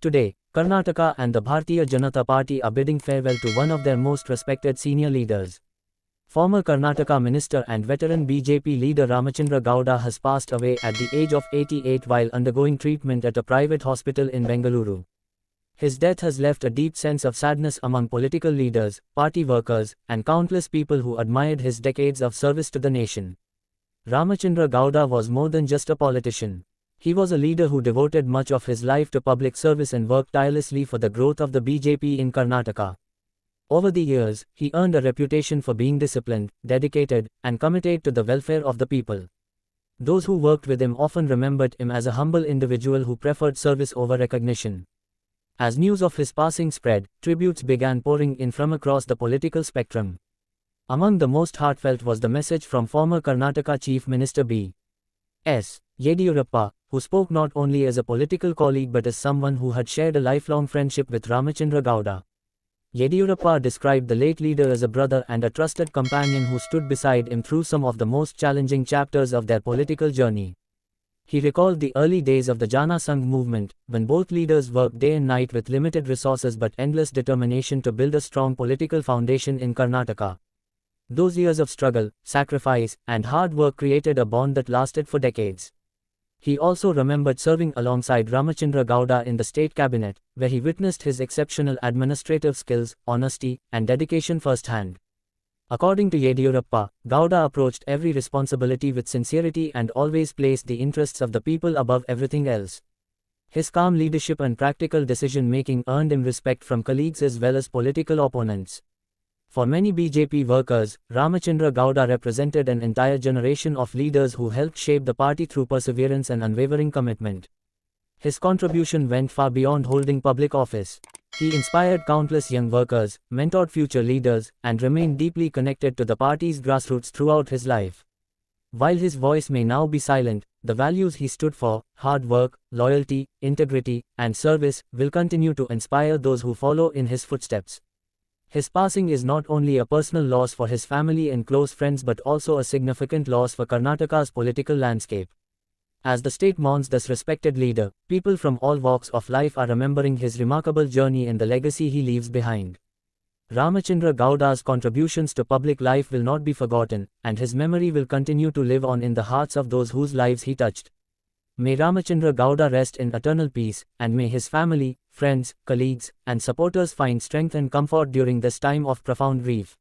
Today, Karnataka and the Bharatiya Janata Party are bidding farewell to one of their most respected senior leaders. Former Karnataka minister and veteran BJP leader Ramachandra Gowda has passed away at the age of 88 while undergoing treatment at a private hospital in Bengaluru. His death has left a deep sense of sadness among political leaders, party workers, and countless people who admired his decades of service to the nation. Ramachandra Gowda was more than just a politician. He was a leader who devoted much of his life to public service and worked tirelessly for the growth of the BJP in Karnataka. Over the years, he earned a reputation for being disciplined, dedicated, and committed to the welfare of the people. Those who worked with him often remembered him as a humble individual who preferred service over recognition. As news of his passing spread, tributes began pouring in from across the political spectrum. Among the most heartfelt was the message from former Karnataka Chief Minister B.S. Yediyurappa, who spoke not only as a political colleague but as someone who had shared a lifelong friendship with Ramachandra Gowda. Yediyurappa described the late leader as a brother and a trusted companion who stood beside him through some of the most challenging chapters of their political journey. He recalled the early days of the Jana Sangh movement, when both leaders worked day and night with limited resources but endless determination to build a strong political foundation in Karnataka. Those years of struggle, sacrifice, and hard work created a bond that lasted for decades. He also remembered serving alongside Ramachandra Gowda in the state cabinet, where he witnessed his exceptional administrative skills, honesty, and dedication firsthand. According to Yediyurappa, Gowda approached every responsibility with sincerity and always placed the interests of the people above everything else. His calm leadership and practical decision-making earned him respect from colleagues as well as political opponents. For many BJP workers, Ramachandra Gowda represented an entire generation of leaders who helped shape the party through perseverance and unwavering commitment. His contribution went far beyond holding public office. He inspired countless young workers, mentored future leaders, and remained deeply connected to the party's grassroots throughout his life. While his voice may now be silent, the values he stood for, hard work, loyalty, integrity, and service, will continue to inspire those who follow in his footsteps. His passing is not only a personal loss for his family and close friends but also a significant loss for Karnataka's political landscape. As the state mourns this respected leader, people from all walks of life are remembering his remarkable journey and the legacy he leaves behind. Ramachandra Gowda's contributions to public life will not be forgotten, and his memory will continue to live on in the hearts of those whose lives he touched. May Ramachandra Gowda rest in eternal peace, and may his family, friends, colleagues, and supporters find strength and comfort during this time of profound grief.